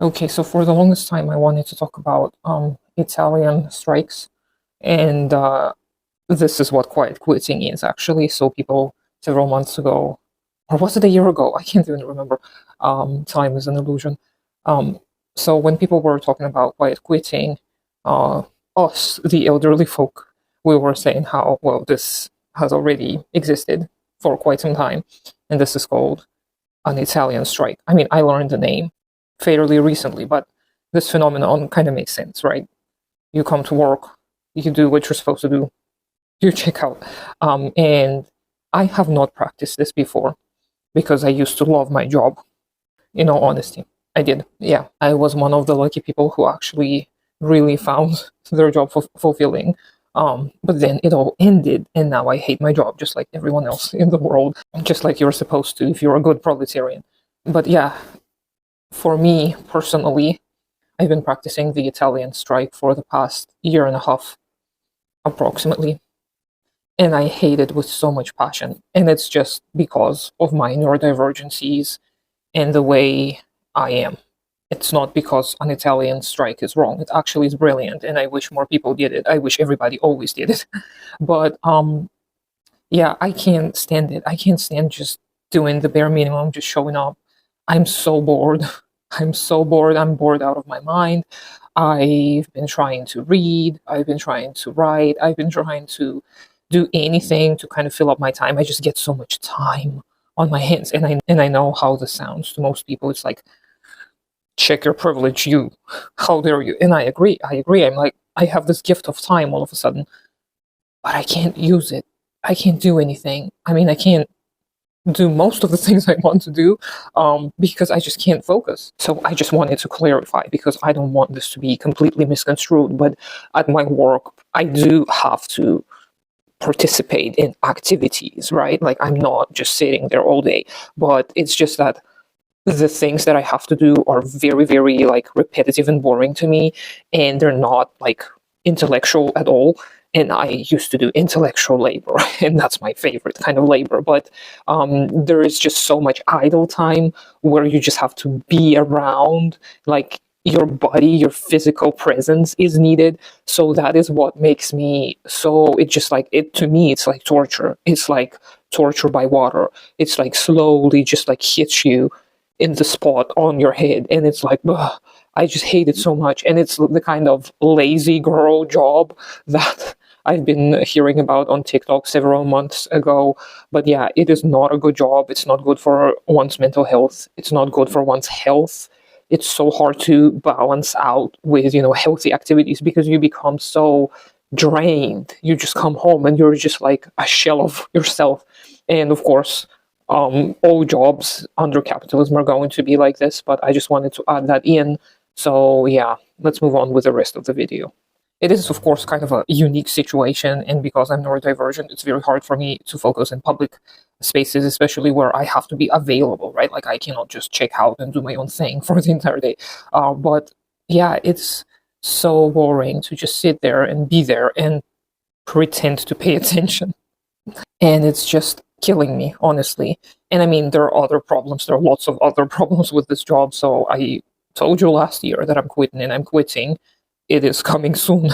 Okay, so for the longest time, I wanted to talk about Italian strikes, and this is what quiet quitting is actually. So people several months ago, or was it a year ago? I can't even remember. Time is an illusion. Um, so when people were talking about quiet quitting, uh, us, the elderly folk, we were saying how well this has already existed for quite some time, and this is called an Italian strike. I mean, I learned the name fairly recently, but this phenomenon kind of makes sense, right? You come to work, you do what you're supposed to do, you check out. And I have not practiced this before because I used to love my job, in all honesty. I did. Yeah. I was one of the lucky people who actually really found their job fulfilling. But then it all ended, and now I hate my job just like everyone else in the world, just like you're supposed to if you're a good proletarian. But yeah, for me personally, I've been practicing the Italian strike for the past year and a half, approximately, and I hate it with so much passion. And it's just because of my neurodivergencies and the way I am. It's not because an Italian strike is wrong. It actually is brilliant, and I wish more people did it. I wish everybody always did it. But yeah, I can't stand it. I can't stand just doing the bare minimum, just showing up. I'm so bored. I'm so bored. I'm bored out of my mind. I've been trying to read. I've been trying to write. I've been trying to do anything to kind of fill up my time. I just get so much time on my hands, and I know how this sounds to most people. It's like, check your privilege, you. How dare you? And I agree. I agree. I'm like, I have this gift of time all of a sudden, but I can't use it. I can't do anything. I mean, I can't do most of the things I want to do because I just can't focus. So I just wanted to clarify because I don't want this to be completely misconstrued. But at my work, I do have to participate in activities, right? Like I'm not just sitting there all day, but it's just that the things that I have to do are very, very like repetitive and boring to me, and they're not like intellectual at all. And I used to do intellectual labor, and that's my favorite kind of labor. But there is just so much idle time where you just have to be around, like your body, your physical presence is needed. So that is what makes me so. It just like it to me, it's like torture. It's like torture by water. It's like slowly just like hits you in the spot on your head, and it's like, ugh, I just hate it so much. And it's the kind of lazy girl job that I've been hearing about on TikTok several months ago. But yeah, it is not a good job. It's not good for one's mental health. It's not good for one's health. It's so hard to balance out with, healthy activities because you become so drained. You just come home and you're just like a shell of yourself. And of course, all jobs under capitalism are going to be like this, but I just wanted to add that in. So yeah, let's move on with the rest of the video. It is, of course, kind of a unique situation, and because I'm neurodivergent, it's very hard for me to focus in public spaces, especially where I have to be available, right? Like I cannot just check out and do my own thing for the entire day. But yeah, it's so boring to just sit there and be there and pretend to pay attention. And it's just killing me, honestly. And I mean, there are other problems. There are lots of other problems with this job. So I told you last year that I'm quitting, and I'm quitting. It is coming soon.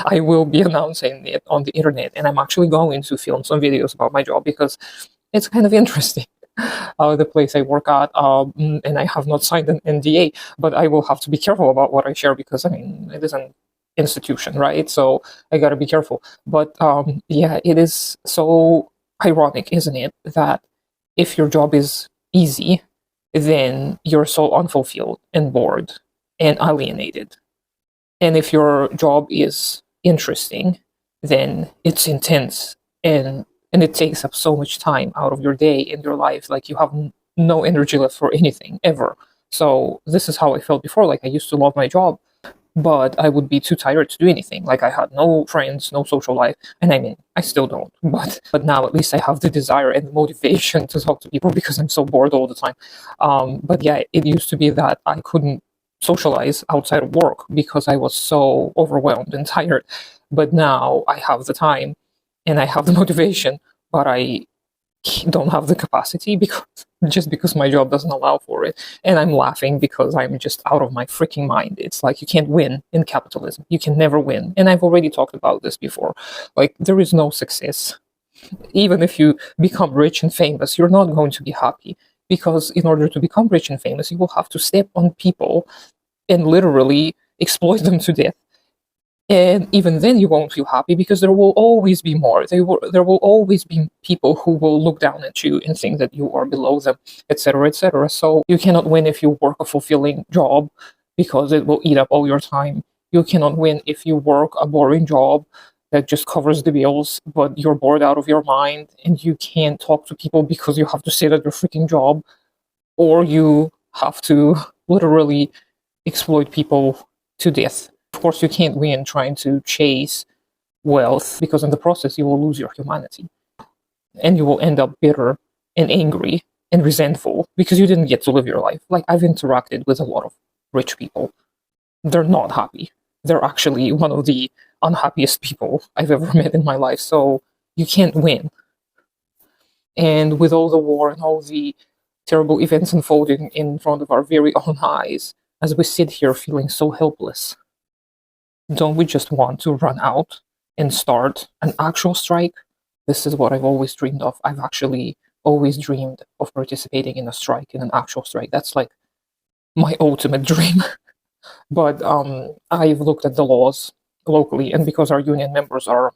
I will be announcing it on the internet, and I'm actually going to film some videos about my job because it's kind of interesting. The place I work at, and I have not signed an NDA, but I will have to be careful about what I share because I mean it is an institution, right? So I got to be careful. But yeah, it is so ironic, isn't it, that if your job is easy, then you're so unfulfilled and bored and alienated. And if your job is interesting, then it's intense and it takes up so much time out of your day and your life. Like you have no energy left for anything ever. So this is how I felt before. Like I used to love my job, but I would be too tired to do anything. Like I had no friends, no social life, and I mean, I still don't. But now at least I have the desire and the motivation to talk to people because I'm so bored all the time. But yeah, it used to be that I couldn't socialize outside of work because I was so overwhelmed and tired. But now I have the time and I have the motivation, but I don't have the capacity because my job doesn't allow for it. And I'm laughing because I'm just out of my freaking mind. It's like you can't win in capitalism. You can never win. And I've already talked about this before. Like, there is no success. Even if you become rich and famous, you're not going to be happy, because in order to become rich and famous, you will have to step on people and literally exploit them to death. And even then, you won't feel happy, because there will always be more. There will always be people who will look down at you and think that you are below them, etc., etc. So you cannot win if you work a fulfilling job, because it will eat up all your time. You cannot win if you work a boring job that just covers the bills, but you're bored out of your mind and you can't talk to people because you have to sit at your freaking job, or you have to literally exploit people to death. Of course, you can't win trying to chase wealth, because in the process you will lose your humanity, and you will end up bitter and angry and resentful because you didn't get to live your life. Like, I've interacted with a lot of rich people. They're not happy. They're actually one of the unhappiest people I've ever met in my life. So you can't win. And with all the war and all the terrible events unfolding in front of our very own eyes, as we sit here feeling so helpless, don't we just want to run out and start an actual strike? This is what I've always dreamed of. I've actually always dreamed of participating in a strike, in an actual strike. That's like my ultimate dream. But I've looked at the laws locally, and because our union members are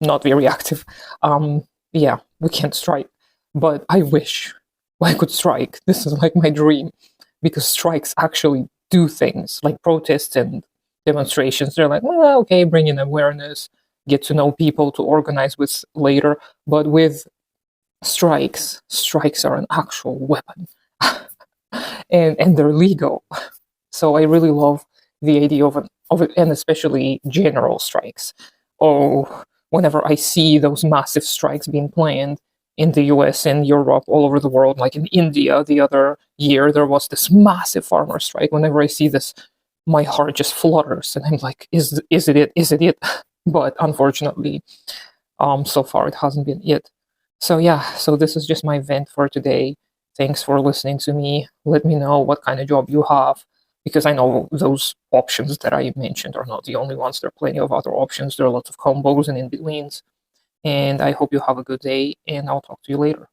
not very active, yeah, we can't strike. But I wish I could strike. This is like my dream, because strikes actually do things, like protests and demonstrations. They're like, well, okay, bring in awareness, get to know people to organize with later. But with strikes are an actual weapon, and they're legal. So I really love the idea of it, and especially general strikes. Oh, whenever I see those massive strikes being planned in the US and Europe, all over the world, like in India the other year, there was this massive farmer strike. Whenever I see this, my heart just flutters, and I'm like, is it it? Is it it? But unfortunately, so far it hasn't been it. So yeah, so this is just my vent for today. Thanks for listening to me. Let me know what kind of job you have, because I know those options that I mentioned are not the only ones. There are plenty of other options. There are lots of combos and in-betweens. And I hope you have a good day, and I'll talk to you later.